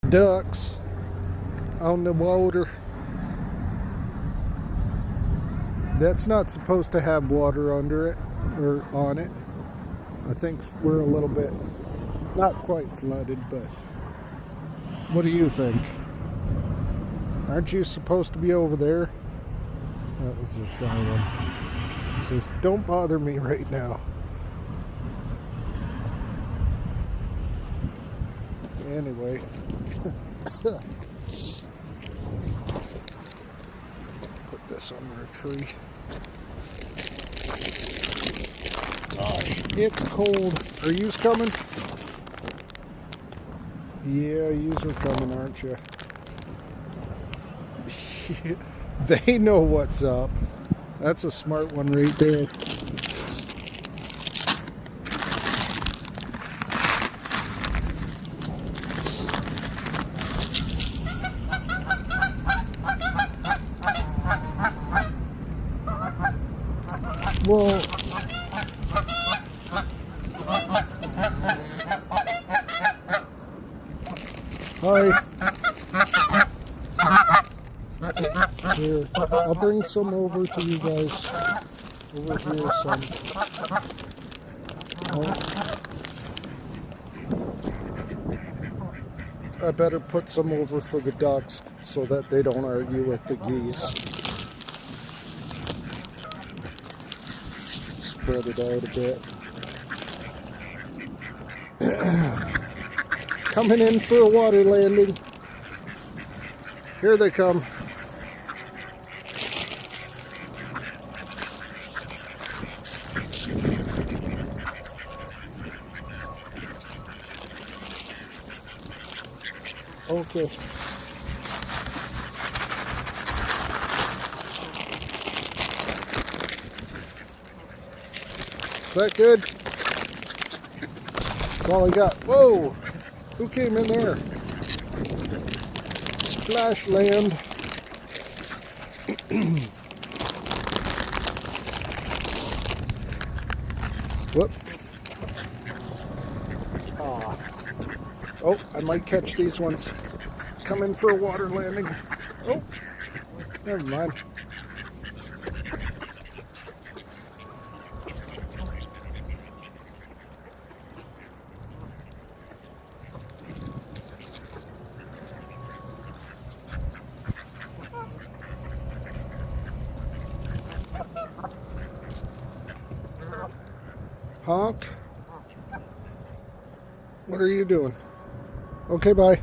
ducks on the water. That's not supposed to have water under it or on it. I think we're a little bit, not quite flooded, but what do you think? Aren't you supposed to be over there? That was a shy one. It says, don't bother me right now. Anyway. Put this under a tree. Gosh, it's cold. Are yous coming? Yeah, yous are coming, aren't you? They know what's up. That's a smart one right there. Well, hi. Here, I'll bring some over to you guys. Over here, some. Oh. I better put some over for the ducks so that they don't argue with the geese. Spread it out a bit. Coming in for a water landing. Here they come. Okay. Is that good? That's all I got. Whoa! Who came in there? Splash land. Whoop. Ah. Oh, I might catch these ones. Coming for a water landing. Oh, never mind. Honk. What are you doing? Okay, bye.